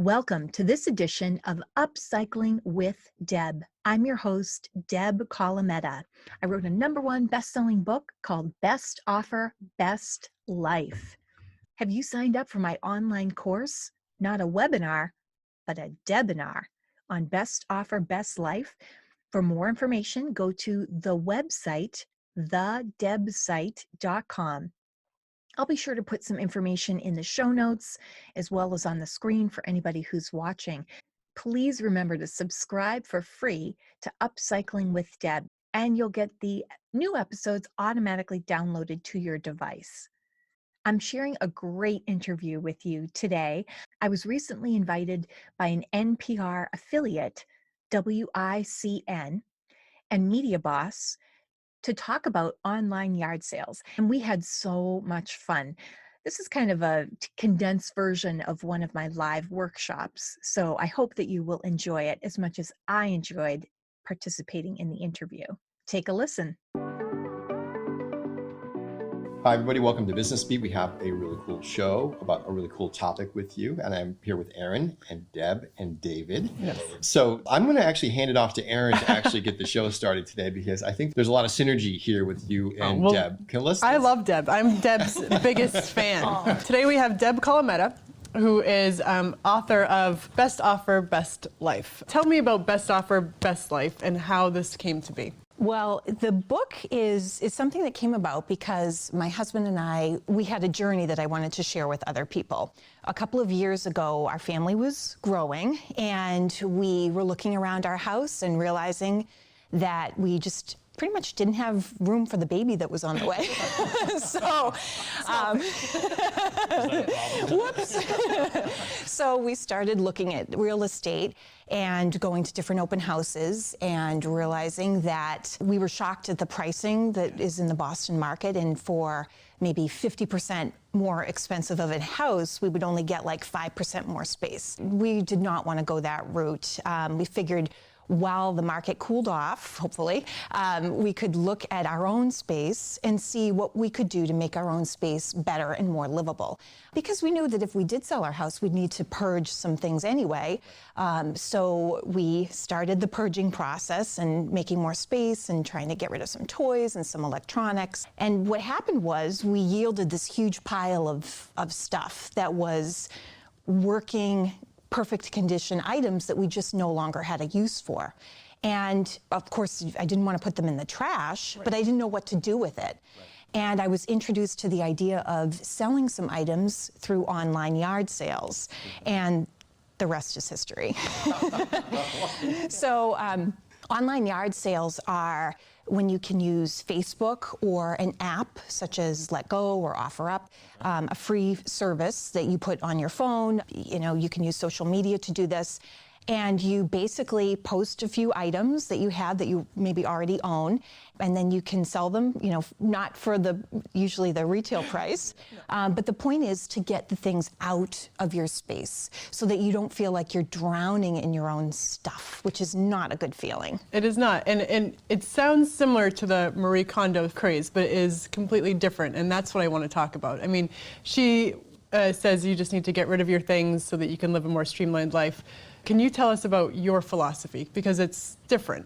Welcome to this edition of Upcycling with Deb. I'm your host, Deb Colameta. I wrote a #1 best-selling book called Best Offer, Best Life. Have you signed up for my online course? Not a webinar, but a debinar on Best Offer, Best Life. For more information, go to the website, thedebsite.com. I'll be sure to put some information in the show notes as well as on the screen for anybody who's watching. Please remember to subscribe for free to Upcycling with Deb, and you'll get the new episodes automatically downloaded to your device. I'm sharing a great interview with you today. I was recently invited by an NPR affiliate, WICN, and MediaBoss to talk about online yard sales. And we had so much fun. This is kind of a condensed version of one of my live workshops. So I hope that you will enjoy it as much as I enjoyed participating in the interview. Take a listen. Hi, everybody. Welcome to Business Beat. We have a really cool show about a really cool topic with you. And I'm here with Aaron and Deb and David. Yes. So I'm going to actually hand it off to Aaron to actually get the show started today, because I think there's a lot of synergy here with you and Deb. I love Deb. I'm Deb's biggest fan. Today we have Deb Colameta, who is author of Best Offer, Best Life. Tell me about Best Offer, Best Life and how this came to be. Well, the book is something that came about because my husband and we had a journey that I wanted to share with other people. A couple of years ago, our family was growing, and we were looking around our house and realizing that we just pretty much didn't have room for the baby that was on the way. Whoops. So we started looking at real estate and going to different open houses and realizing that we were shocked at the pricing that is in the Boston market, and for maybe 50% more expensive of a house, we would only get like 5% more space. We did not want to go that route. We figured while the market cooled off, hopefully, we could look at our own space and see what we could do to make our own space better and more livable. Because we knew that if we did sell our house, we'd need to purge some things anyway. So we started the purging process and making more space and trying to get rid of some toys and some electronics. And what happened was we yielded this huge pile of stuff that was working, perfect condition items that we just no longer had a use for. And of course, I didn't want to put them in the trash, but I didn't know what to do with it. And I was introduced to the idea of selling some items through online yard sales. And the rest is history. So online yard sales are when you can use Facebook or an app such as Let Go or OfferUp, a free service that you put on your phone. You know, you can use social media to do this. And you basically post a few items that you have that you maybe already own, and then you can sell them, you know, not for usually the retail price, but the point is to get the things out of your space so that you don't feel like you're drowning in your own stuff, which is not a good feeling. It is not, and it sounds similar to the Marie Kondo craze, but it is completely different, and that's what I want to talk about. I mean, she says you just need to get rid of your things so that you can live a more streamlined life. Can you tell us about your philosophy? Because it's different.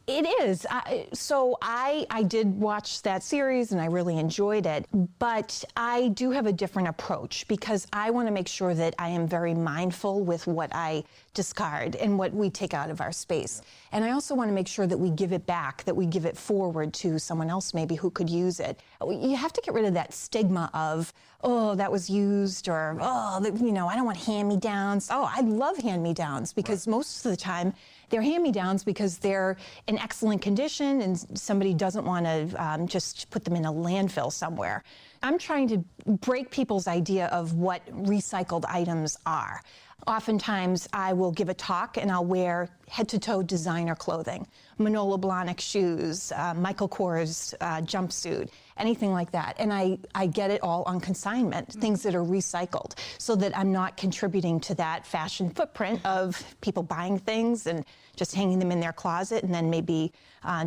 It is. So I did watch that series and I really enjoyed it, but I do have a different approach because I want to make sure that I am very mindful with what I discard and what we take out of our space. And I also want to make sure that we give it back, that we give it forward to someone else maybe who could use it. You have to get rid of that stigma of, oh, that was used, or, oh, you know, I don't want hand-me-downs. Oh, I love hand-me-downs because most of the time they're hand-me-downs because they're in excellent condition and somebody doesn't want to just put them in a landfill somewhere. I'm trying to break people's idea of what recycled items are. Oftentimes I will give a talk and I'll wear head-to-toe designer clothing, Manolo Blahnik shoes, Michael Kors jumpsuit, anything like that. And I get it all on consignment, things that are recycled, so that I'm not contributing to that fashion footprint of people buying things and just hanging them in their closet and then maybe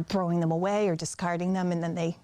throwing them away or discarding them, and then they,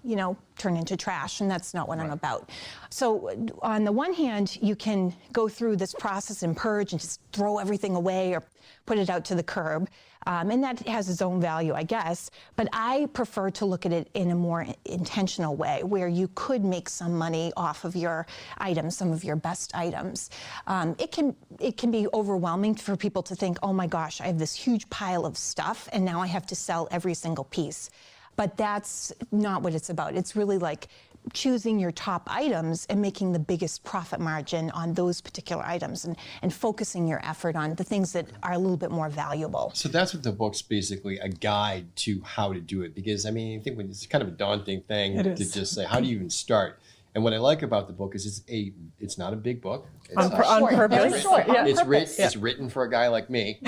turn into trash, and that's not what I'm about. So on the one hand, you can go through this process and purge and just throw everything away or put it out to the curb, and that has its own value, I guess. But I prefer to look at it in a more intentional way, where you could make some money off of your items, some of your best items. It can be overwhelming for people to think, oh my gosh, I have this huge pile of stuff, and now I have to sell every single piece. But that's not what it's about. It's really like choosing your top items and making the biggest profit margin on those particular items, and focusing your effort on the things that are a little bit more valuable. So that's what the book's basically a guide to how to do it. Because I think when it's kind of a daunting thing to just say, how do you even start? And what I like about the book is it's not a big book. It's on purpose. It's written for a guy like me.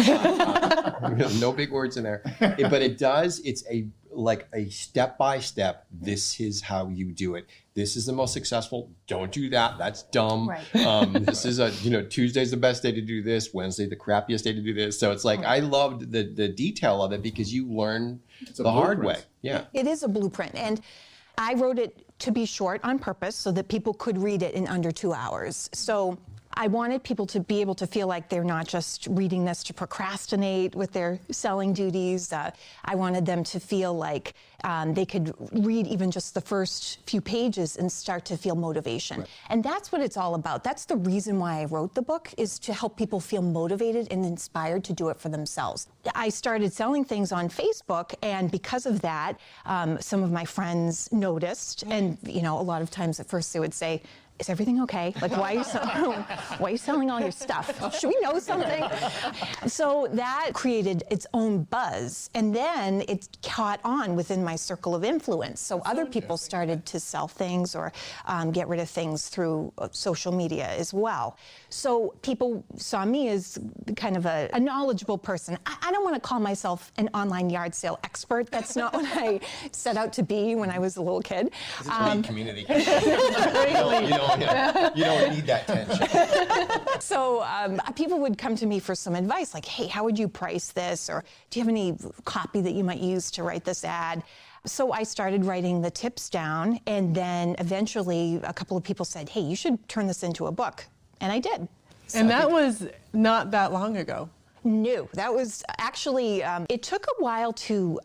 No big words in there. But it's a step-by-step, this is how you do it. This is the most successful. Don't do that. That's dumb. Right. This is Tuesday's the best day to do this. Wednesday, the crappiest day to do this. So it's like, I loved the detail of it because you learn the hard way. Yeah. It is a blueprint. And I wrote it to be short on purpose so that people could read it in under 2 hours. So I wanted people to be able to feel like they're not just reading this to procrastinate with their selling duties. I wanted them to feel like they could read even just the first few pages and start to feel motivation. Right. And that's what it's all about. That's the reason why I wrote the book, is to help people feel motivated and inspired to do it for themselves. I started selling things on Facebook, and because of that, some of my friends noticed, and a lot of times at first they would say, is everything okay? Like, why are you selling all your stuff? Should we know something? So that created its own buzz. And then it caught on within my circle of influence. So other people started to sell things or get rid of things through social media as well. So people saw me as kind of a knowledgeable person. I don't want to call myself an online yard sale expert. That's not what I set out to be when I was a little kid. It's a community. You don't need that tension. So people would come to me for some advice, like, hey, how would you price this? Or do you have any copy that you might use to write this ad? So I started writing the tips down, and then eventually a couple of people said, hey, you should turn this into a book. And I did. And that was not that long ago. No, that was actually, it took a while to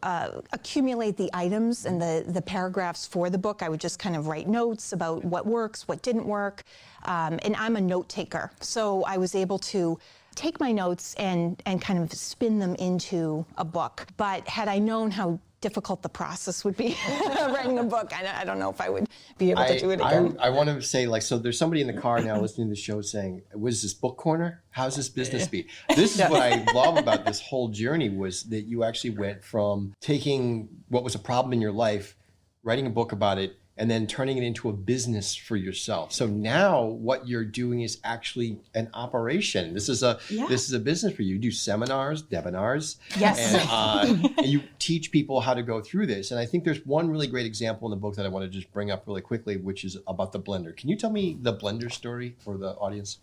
accumulate the items and the paragraphs for the book. I would just kind of write notes about what works, what didn't work. And I'm a note taker. So I was able to take my notes and kind of spin them into a book. But had I known how difficult the process would be writing a book, I don't know if I would be able to do it again. I want to say, so there's somebody in the car now listening to the show saying, what is this, book corner? How's this business be? This is what I love about this whole journey, was that you actually went from taking what was a problem in your life, writing a book about it, and then turning it into a business for yourself. So now what you're doing is actually an operation. This is a business for you. You do seminars, webinars. Yes. And you teach people how to go through this. And I think there's one really great example in the book that I want to just bring up really quickly, which is about the blender. Can you tell me the blender story for the audience?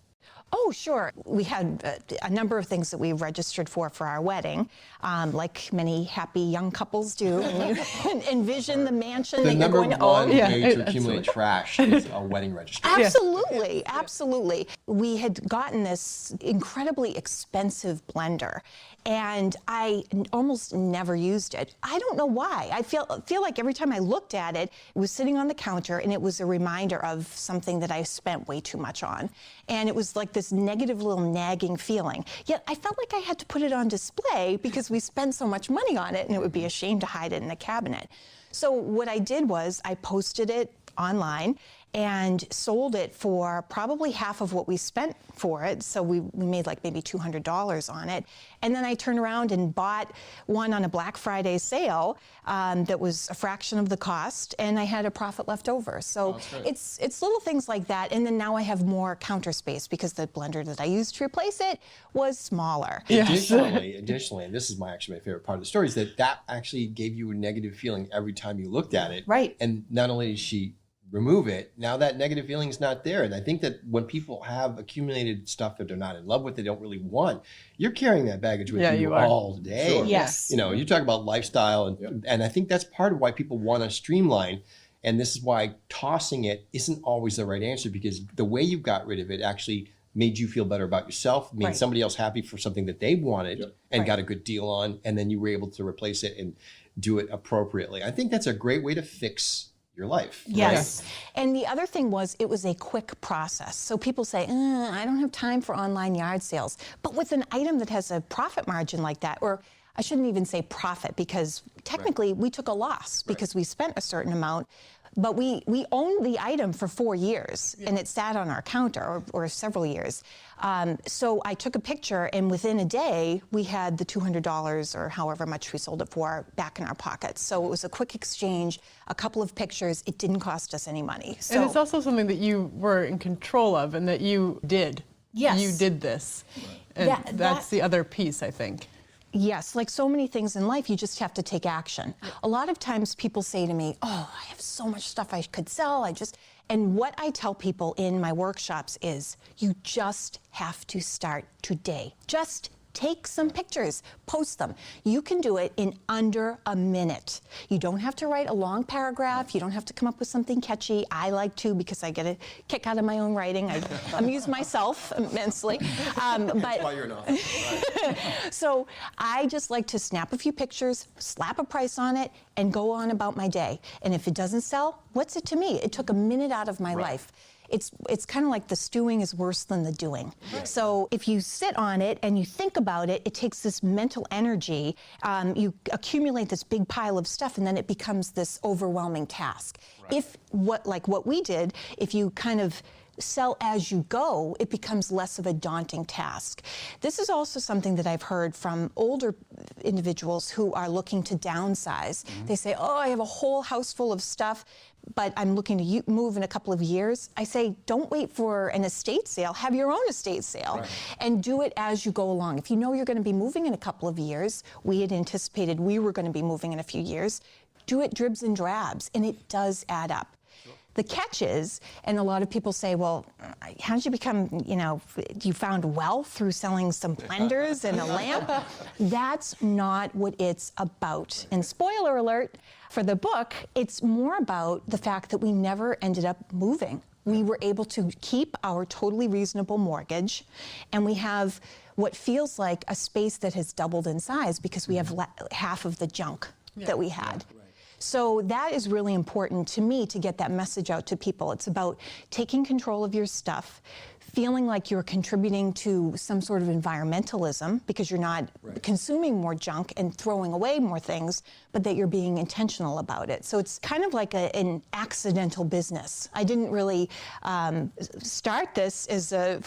Oh, sure. We had a number of things that we registered for our wedding, like many happy young couples do. And you envision the mansion that you're going to own. The number one way to accumulate trash is a wedding registry. Absolutely, absolutely. We had gotten this incredibly expensive blender, and I almost never used it. I don't know why. I feel like every time I looked at it, it was sitting on the counter, and it was a reminder of something that I spent way too much on. And it was like this negative little nagging feeling. Yet I felt like I had to put it on display because we spent so much money on it, and it would be a shame to hide it in a cabinet. So what I did was I posted it online, and sold it for probably half of what we spent for it. So we made like maybe $200 on it. And then I turned around and bought one on a Black Friday sale that was a fraction of the cost, and I had a profit left over. So it's little things like that. And then now I have more counter space because the blender that I used to replace it was smaller. Additionally, and this is actually my favorite part of the story, is that actually gave you a negative feeling every time you looked at it. Right. And not only did she remove it, now that negative feeling is not there. And I think that when people have accumulated stuff that they're not in love with, they don't really want, you're carrying that baggage with you all day. Sure. Yes. You know, you talk about lifestyle, and I think that's part of why people want to streamline. And this is why tossing it isn't always the right answer, because the way you got rid of it actually made you feel better about yourself, made somebody else happy for something that they wanted and got a good deal on, and then you were able to replace it and do it appropriately. I think that's a great way to fix your life. Yes. Right? And the other thing was, it was a quick process. So people say, I don't have time for online yard sales. But with an item that has a profit margin like that, or I shouldn't even say profit, because technically we took a loss because we spent a certain amount. But we owned the item for 4 years, and it sat on our counter, or several years. So I took a picture, and within a day, we had the $200 or however much we sold it for back in our pockets. So it was a quick exchange, a couple of pictures. It didn't cost us any money. So, and it's also something that you were in control of and that you did. Yes. You did this. And that's the other piece, I think. Yes, like so many things in life, you just have to take action. A lot of times people say to me, I have so much stuff I could sell. And what I tell people in my workshops is, you just have to start today. Just take some pictures, post them. You can do it in under a minute. You don't have to write a long paragraph. You don't have to come up with something catchy. I like to, because I get a kick out of my own writing. I amuse myself immensely. That's why you're an author. Right. So I just like to snap a few pictures, slap a price on it, and go on about my day. And if it doesn't sell, what's it to me? It took a minute out of my life. It's kind of like the stewing is worse than the doing. Right. So if you sit on it and you think about it, it takes this mental energy. You accumulate this big pile of stuff, and then it becomes this overwhelming task. Right. If what we did, if you kind of sell as you go, it becomes less of a daunting task. This is also something that I've heard from older individuals who are looking to downsize. They say, I have a whole house full of stuff, but I'm looking to move in a couple of years. I say, don't wait for an estate sale. Have your own estate sale and do it as you go along. If you know you're going to be moving in a couple of years, we had anticipated we were going to be moving in a few years, do it dribs and drabs, and it does add up. The catch is, and a lot of people say, well, how did you become, you found wealth through selling some blenders and a lamp? That's not what it's about. And spoiler alert, for the book, it's more about the fact that we never ended up moving. We were able to keep our totally reasonable mortgage, and we have what feels like a space that has doubled in size because we have half of the junk that we had. So that is really important to me, to get that message out to people. It's about taking control of your stuff, feeling like you're contributing to some sort of environmentalism because you're not consuming more junk and throwing away more things, but that you're being intentional about it. So it's kind of like an accidental business. I didn't really start this as a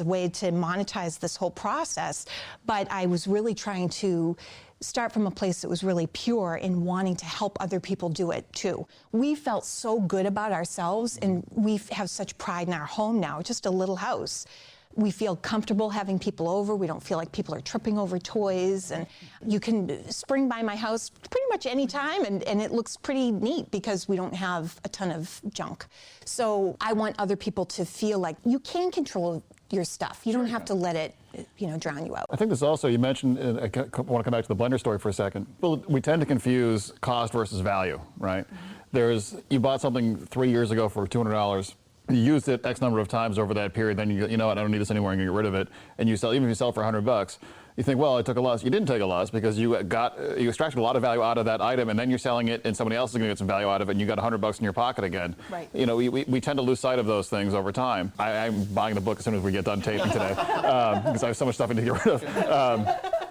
way to monetize this whole process, but I was really trying to start from a place that was really pure in wanting to help other people do it too. We felt so good about ourselves, and we have such pride in our home now, just a little house. We feel comfortable having people over. We don't feel like people are tripping over toys, and you can spring by my house pretty much any time, and it looks pretty neat because we don't have a ton of junk. So I want other people to feel like you can control your stuff. You don't have to let it drown you out. I think this also, you mentioned, I want to come back to the blender story for a second. Well, we tend to confuse cost versus value, right? You bought something 3 years ago for $200. You used it X number of times over that period, then you know what, I don't need this anymore, I'm gonna get rid of it. And you sell, even if you sell it for $100, you think, well, I took a loss. You didn't take a loss because you extracted a lot of value out of that item, and then you're selling it, and somebody else is going to get some value out of it, and you got $100 in your pocket again. Right. We tend to lose sight of those things over time. I'm buying the book as soon as we get done taping today because I have so much stuff I need to get rid of.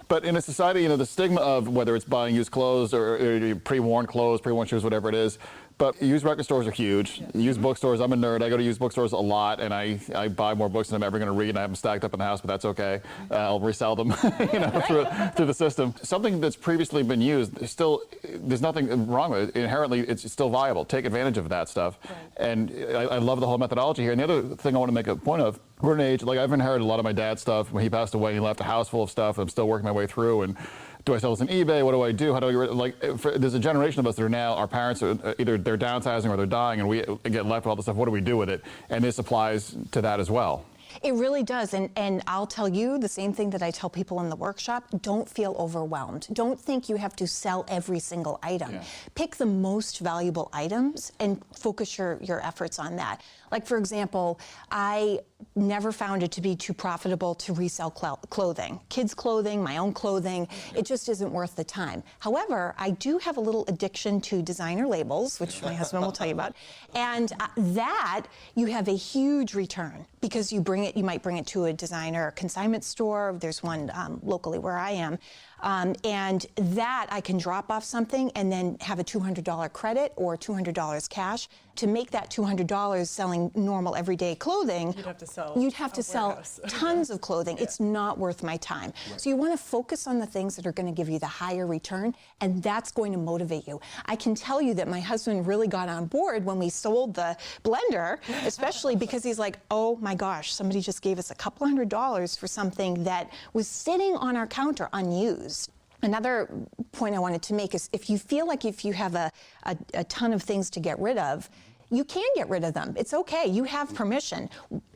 But in a society, the stigma of whether it's buying used clothes or pre-worn clothes, pre-worn shoes, whatever it is, But used record stores are huge. Used bookstores, I'm a nerd. I go to used bookstores a lot, and I buy more books than I'm ever going to read, and I have them stacked up in the house, but that's okay. I'll resell them, through the system. Something that's previously been used, there's nothing wrong with it. Inherently, it's still viable. Take advantage of that stuff. Right. And I love the whole methodology here. And the other thing I want to make a point of, we're in an age, like I've inherited a lot of my dad's stuff. When he passed away, he left a house full of stuff. I'm still working my way through. And do I sell this on eBay? What do I do? How do I get rid there's a generation of us that are now, our parents are either they're downsizing or they're dying, and we get left with all this stuff. What do we do with it? And this applies to that as well. It really does, and I'll tell you the same thing that I tell people in the workshop. Don't feel overwhelmed. Don't think you have to sell every single item. Yeah. Pick the most valuable items and focus your efforts on that. Like, for example, I never found it to be too profitable to resell clothing. Kids' clothing, my own clothing, it just isn't worth the time. However, I do have a little addiction to designer labels, which my husband will tell you about, and that you have a huge return because you might bring it to a designer consignment store. There's one locally where I am. And that I can drop off something and then have a $200 credit or $200 cash. To make that $200 selling normal everyday clothing, you'd have to sell tons of clothing. Yeah. It's not worth my time. Right. So you want to focus on the things that are going to give you the higher return, and that's going to motivate you. I can tell you that my husband really got on board when we sold the blender, especially because he's like, oh my gosh, somebody just gave us a couple $100 for something that was sitting on our counter unused. Another point I wanted to make is if you feel like if you have a ton of things to get rid of, you can get rid of them. It's okay. You have permission.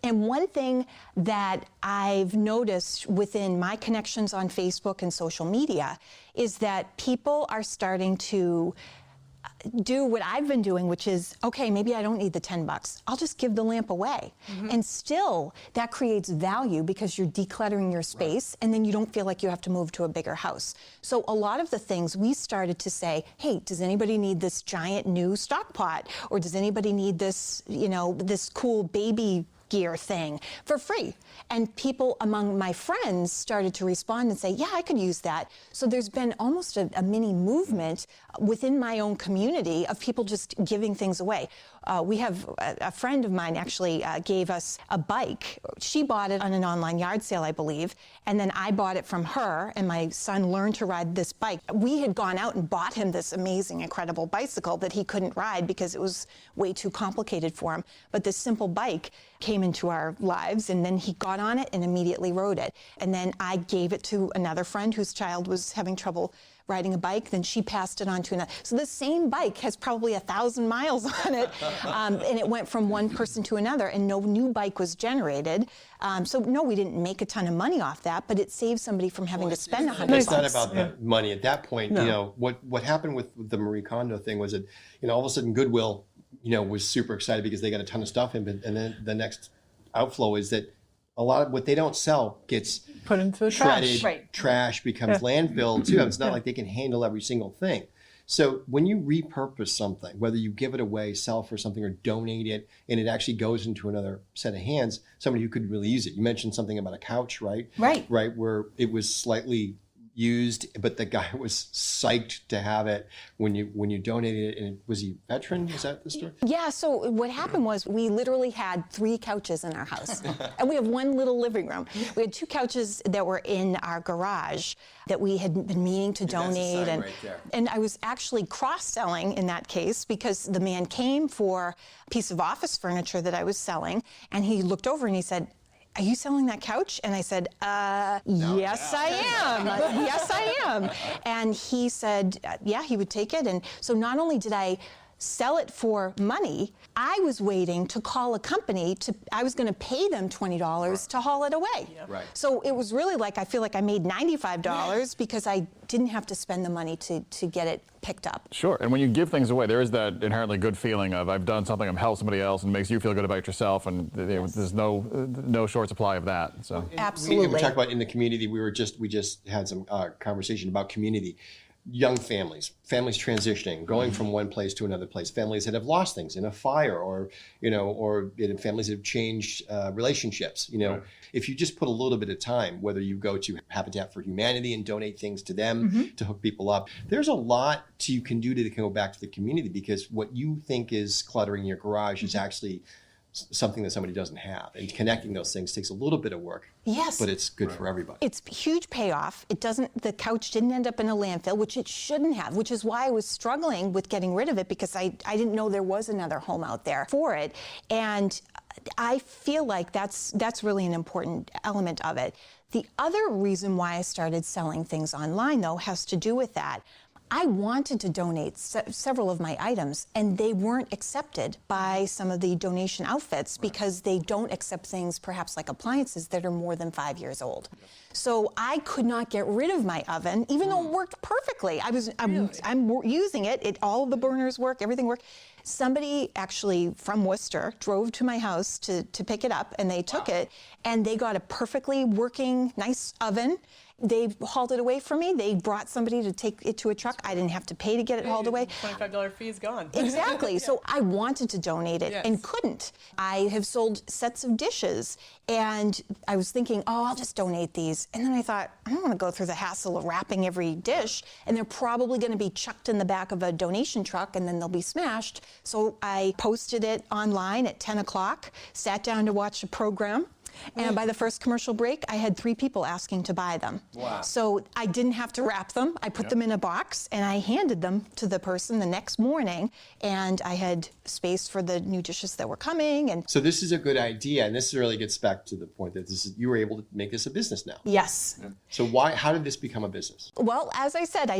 And one thing that I've noticed within my connections on Facebook and social media is that people are starting to do what I've been doing, which is, okay, maybe I don't need the $10. I'll just give the lamp away. Mm-hmm. And still, that creates value because you're decluttering your space, and then you don't feel like you have to move to a bigger house. So a lot of the things we started to say, hey, does anybody need this giant new stock pot? Or does anybody need this, this cool baby gear thing for free? And people among my friends started to respond and say, yeah, I could use that. So there's been almost a mini movement within my own community of people just giving things away. We have a friend of mine actually gave us a bike. She bought it on an online yard sale, I believe, and then I bought it from her, and my son learned to ride this bike. We had gone out and bought him this amazing, incredible bicycle that he couldn't ride because it was way too complicated for him. But this simple bike came into our lives, and then he got on it and immediately rode it. And then I gave it to another friend whose child was having trouble riding a bike, then she passed it on to another. So the same bike has probably 1,000 miles on it, and it went from one person to another, and no new bike was generated. So no, we didn't make a ton of money off that, but it saved somebody from having to spend $100. It's not about the money at that point. No. What happened with the Marie Kondo thing was that, all of a sudden Goodwill, was super excited because they got a ton of stuff in, and then the next outflow is that a lot of what they don't sell gets put into the shredded, trash. Right. Trash becomes landfill too. It's not like they can handle every single thing. So when you repurpose something, whether you give it away, sell for something, or donate it, and it actually goes into another set of hands, somebody who could really use it. You mentioned something about a couch, right? Right. Right, where it was slightly used, but the guy was psyched to have it when you donated it. And was he a veteran? Is that the story? Yeah, so what happened was we literally had 3 couches in our house, and we have one little living room. We had 2 couches that were in our garage that we had been meaning to donate, and I was actually cross-selling in that case because the man came for a piece of office furniture that I was selling, and he looked over and he said, are you selling that couch? And I said, yes, I am. Yes, I am. And he said, yeah, he would take it. And so not only did I sell it for money, I was waiting to call a company I was going to pay them $20 to haul it away. Yep. Right. So it was really like, I feel like I made $95 because I didn't have to spend the money to get it picked up. Sure, and when you give things away, there is that inherently good feeling of I've done something, I'm helped somebody else, and it makes you feel good about yourself, and there's no short supply of that. So absolutely. We talk about in the community. We just had some conversation about community. young families transitioning, going from one place to another place, families that have lost things in a fire, or families that have changed relationships. If you just put a little bit of time, whether you go to Habitat for Humanity and donate things to them to hook people up, there's a lot you can do to go back to the community, because what you think is cluttering your garage is actually something that somebody doesn't have, and connecting those things takes a little bit of work. Yes. But it's good for everybody. It's huge payoff. The couch didn't end up in a landfill, which it shouldn't have, which is why I was struggling with getting rid of it, because I didn't know there was another home out there for it. And I feel like that's really an important element of it. The other reason why I started selling things online, though, has to do with that. I wanted to donate several of my items, and they weren't accepted by some of the donation outfits because they don't accept things, perhaps like appliances, that are more than 5 years old. So I could not get rid of my oven, even though it worked perfectly. I'm using it. All of the burners work, everything worked. Somebody actually from Worcester drove to my house to pick it up, and they took it, and they got a perfectly working, nice oven. They hauled it away from me. They brought somebody to take it to a truck. I didn't have to pay to get it hauled away. $25 fee is gone. Exactly. So I wanted to donate it and couldn't. I have sold sets of dishes, and I was thinking, I'll just donate these. And then I thought, I don't want to go through the hassle of wrapping every dish, and they're probably going to be chucked in the back of a donation truck, and then they'll be smashed. So I posted it online at 10 o'clock, sat down to watch a program. And by the first commercial break, I had 3 people asking to buy them. Wow. So I didn't have to wrap them. I put them in a box, and I handed them to the person the next morning. And I had space for the new dishes that were coming. And so this is a good idea, and this really gets back to the point that you were able to make this a business now. yes. So how did this become a business? Well, as I said,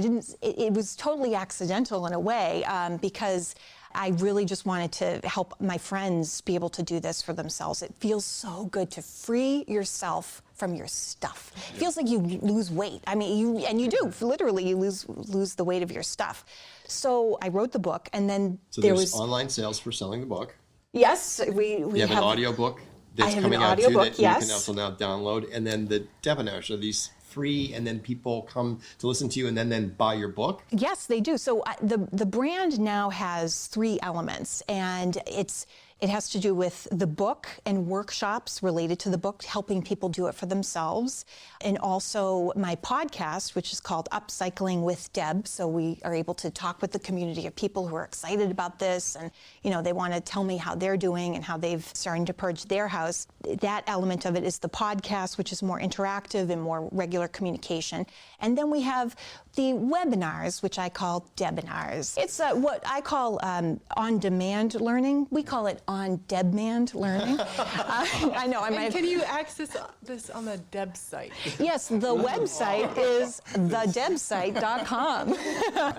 it was totally accidental in a way, because I really just wanted to help my friends be able to do this for themselves. It feels so good to free yourself from your stuff. It feels like you lose weight. I mean, you do. Literally, you lose the weight of your stuff. So I wrote the book, and then there was online sales for selling the book. Yes, we You have an audio book that's I have coming an out too audiobook, that yes. you can also now download, and then the webinars are these free, and then people come to listen to you and then buy your book? Yes, they do. So the brand now has 3 elements, and it has to do with the book and workshops related to the book, helping people do it for themselves, and also my podcast, which is called Upcycling with Deb. So we are able to talk with the community of people who are excited about this, and they want to tell me how they're doing and how they've started to purge their house. That element of it is the podcast, which is more interactive and more regular communication. And then we have the webinars, which I call Debinars. It's what I call on-demand learning. We call it on-demand learning. I know. Can you access this on the Debs site? Yes, the website is thedebsite.com.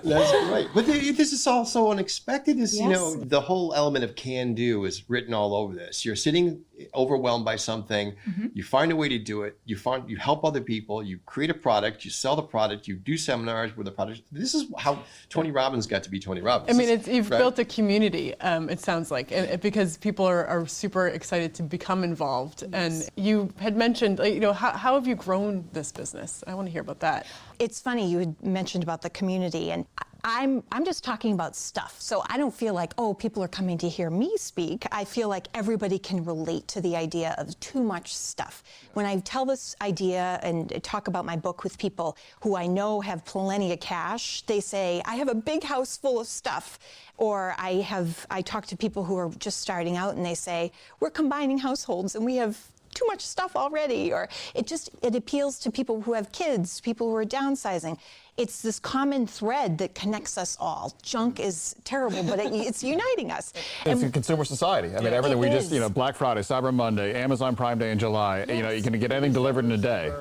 That's great. But this is all so unexpected. Yes. The whole element of can do is written all over this. You're sitting overwhelmed by something. You find a way to do it. You help other people. You create a product. You sell the product. You do seminars with the product. This is how Tony Robbins got to be Tony Robbins. I mean, you've built a community, it sounds like, because people are super excited to become involved. Yes. And you had mentioned, how have you grown this business? I want to hear about that. It's funny, you had mentioned about the community, and I'm just talking about stuff. So I don't feel like, people are coming to hear me speak. I feel like everybody can relate to the idea of too much stuff. When I tell this idea and talk about my book with people who I know have plenty of cash, they say, I have a big house full of stuff. Or I talk to people who are just starting out, and they say, we're combining households and we have too much stuff already. Or it appeals to people who have kids, people who are downsizing. It's this common thread that connects us all. Junk is terrible, but it's uniting us. It's a consumer society. I mean, everything we just, Black Friday, Cyber Monday, Amazon Prime Day in July, you can get anything delivered in a day.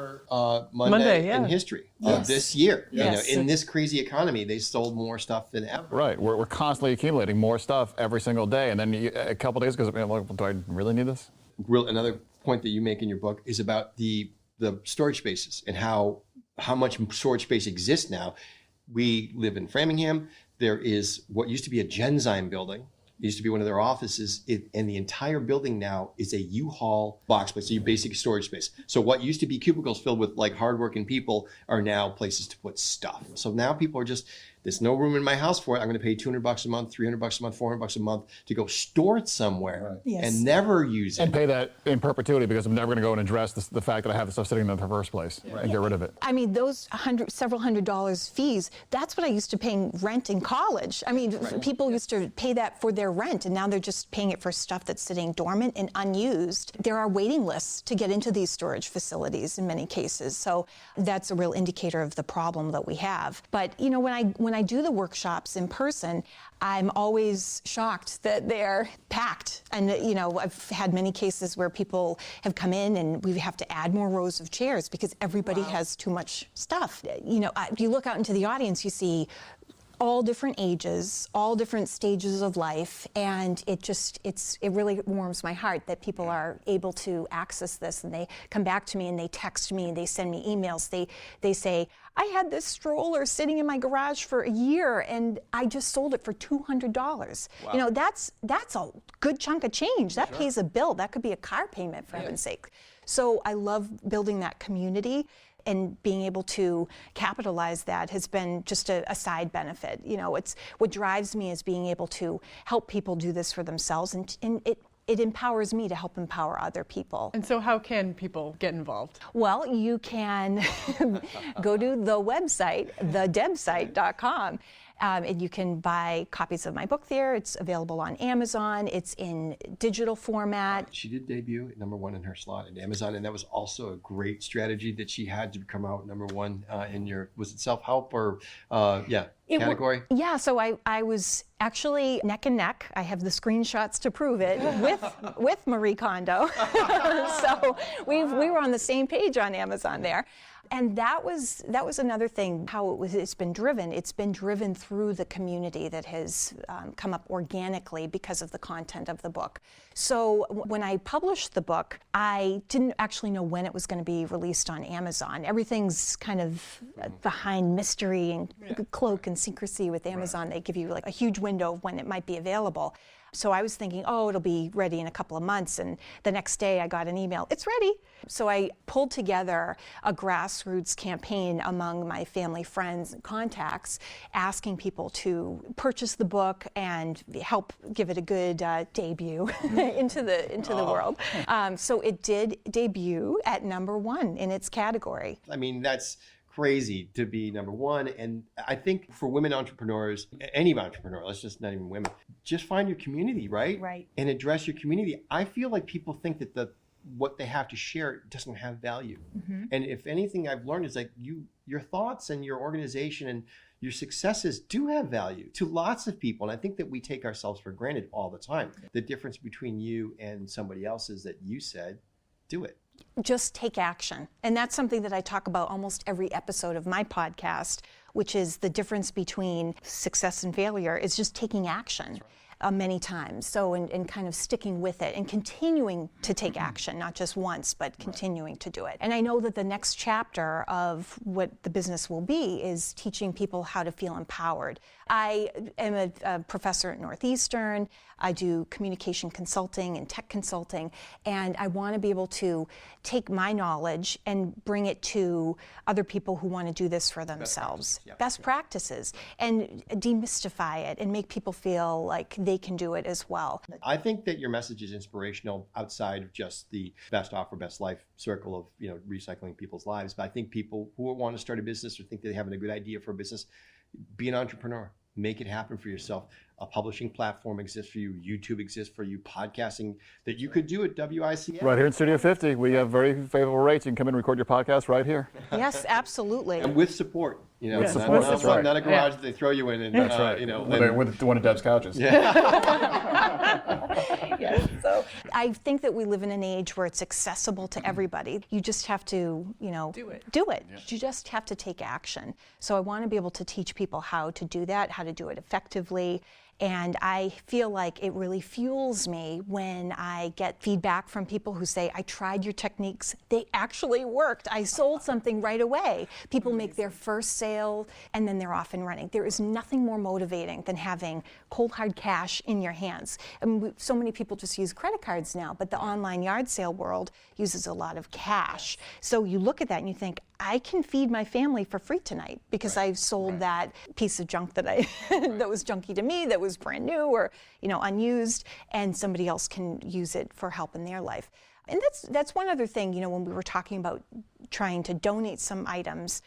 Monday in history of this year. Yes. In this crazy economy, they sold more stuff than ever. Right. We're constantly accumulating more stuff every single day. And then a couple days goes, do I really need this? Another point that you make in your book is about the storage spaces and how much storage space exists now. We live in Framingham. There is what used to be a Genzyme building used to be one of their offices, and the entire building now is a U-Haul box place, so basic storage space. So what used to be cubicles filled with like hardworking people are now places to put stuff. So now people are just, there's no room in my house for it. I'm going to pay $200 a month, $300 a month, $400 a month to go store it somewhere and never use it. And pay that in perpetuity because I'm never going to go and address the fact that I have the stuff sitting in the first place and get rid of it. I mean, those several $100 fees, that's what I used to paying rent in college. I mean, people used to pay that for their rent, and now they're just paying it for stuff that's sitting dormant and unused. There are waiting lists to get into these storage facilities in many cases, so that's a real indicator of the problem that we have. But, you know, when I do the workshops in person, I'm always shocked that they're packed. And, you know, I've had many cases where people have come in and we have to add more rows of chairs because everybody has too much stuff. You know, if you look out into the audience, you see all different ages, all different stages of life, and it really warms my heart that people are able to access this, and they come back to me and they text me and they send me emails. They say, I had this stroller sitting in my garage for a year and I just sold it for $200. You know, that's a good chunk of change. That pays a bill. That could be a car payment, for heaven's sake. So I love building that community, and being able to capitalize that has been just a side benefit. You know, it's what drives me is being able to help people do this for themselves, and it empowers me to help empower other people. And so how can people get involved? Well, you can go to the website, thedebsite.com. And you can buy copies of my book there. It's available on Amazon. It's in digital format. She did debut at #1 in her slot at Amazon, and that was also a great strategy that she had to come out #1 in your, was it self-help or, category? So I was actually neck and neck. I have the screenshots to prove it with Marie Kondo. So we were on the same page on Amazon there. And that was another thing, how it's been driven. It's been driven through the community that has come up organically because of the content of the book. So when I published the book, I didn't actually know when it was going to be released on Amazon. Everything's kind of behind mystery and cloak and secrecy with Amazon. They give you like a huge window of when it might be available. So I was thinking, it'll be ready in a couple of months. And the next day I got an email, it's ready. So I pulled together a grassroots campaign among my family, friends, and contacts, asking people to purchase the book and help give it a good debut into the world. So it did debut at #1 in its category. I mean, that's crazy to be #1. And I think for women entrepreneurs, any entrepreneur, let's just not even women, just find your community, right? Right. And address your community. I feel like people think that what they have to share doesn't have value. And if anything I've learned is like your thoughts and your organization and your successes do have value to lots of people. And I think that we take ourselves for granted all the time. The difference between you and somebody else is that you said, do it. Just take action. And that's something that I talk about almost every episode of my podcast, which is the difference between success and failure is just taking action. Many times. So, and kind of sticking with it and continuing to take action, not just once, but continuing to do it. And I know that the next chapter of what the business will be is teaching people how to feel empowered. I am a professor at Northeastern. I do communication consulting and tech consulting, and I want to be able to take my knowledge and bring it to other people who want to do this for themselves. Best practices, and demystify it and make people feel like they can do it as well. I think that your message is inspirational outside of just the best offer, best life circle of, recycling people's lives. But I think people who want to start a business or think they're having a good idea for a business, be an entrepreneur. Make it happen for yourself. A publishing platform exists for you. YouTube exists for you. Podcasting that you could do at WICN. Right here in Studio 50. We have very favorable rates. You can come in and record your podcast right here. Yes, absolutely. And with support. With support, that's right. Not a garage that they throw you in. And, that's right. With one of Deb's couches. Yes, so I think that we live in an age where it's accessible to everybody. You just have to, do it. Yeah. You just have to take action. So I want to be able to teach people how to do that, how to do it effectively, And I feel like it really fuels me when I get feedback from people who say, I tried your techniques, they actually worked. I sold something right away. People make their first sale and then they're off and running. There is nothing more motivating than having cold hard cash in your hands. I mean, so many people just use credit cards now, but the online yard sale world uses a lot of cash. So you look at that and you think, I can feed my family for free tonight because I've sold that piece of junk that that was junky to me, that was brand new or unused, and somebody else can use it for help in their life. And that's one other thing, when we were talking about trying to donate some items,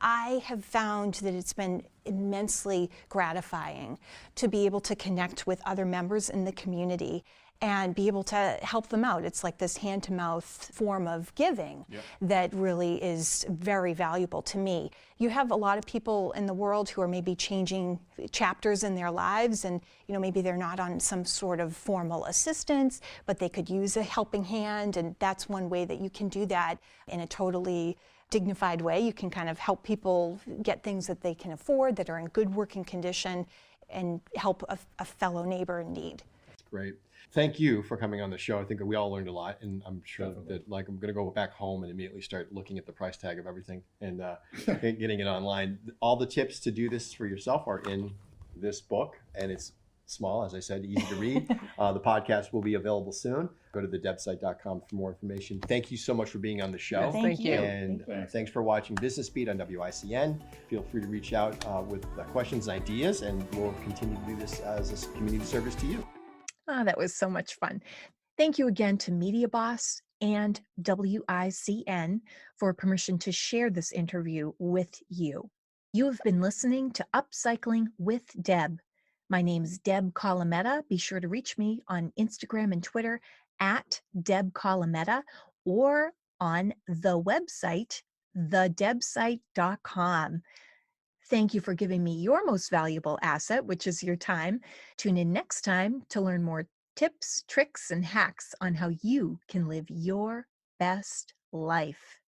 I have found that it's been immensely gratifying to be able to connect with other members in the community and be able to help them out. It's like this hand-to-mouth form of giving that really is very valuable to me. You have a lot of people in the world who are maybe changing chapters in their lives, and maybe they're not on some sort of formal assistance, but they could use a helping hand, and that's one way that you can do that in a totally dignified way. You can kind of help people get things that they can afford, that are in good working condition, and help a fellow neighbor in need. That's great. Thank you for coming on the show. I think we all learned a lot, and I'm sure that I'm going to go back home and immediately start looking at the price tag of everything and getting it online. All the tips to do this for yourself are in this book, and it's small, as I said, easy to read. The podcast will be available soon. Go to thedebsite.com for more information. Thank you so much for being on the show. Thank you. And thanks for watching Business Beat on WICN. Feel free to reach out with questions and ideas, and we'll continue to do this as a community service to you. Oh, that was so much fun. Thank you again to MediaBoss and WICN for permission to share this interview with you. You have been listening to Upcycling with Deb. My name is Deb Colameta. Be sure to reach me on Instagram and Twitter at Deb Colameta or on the website, thedebsite.com. Thank you for giving me your most valuable asset, which is your time. Tune in next time to learn more tips, tricks, and hacks on how you can live your best life.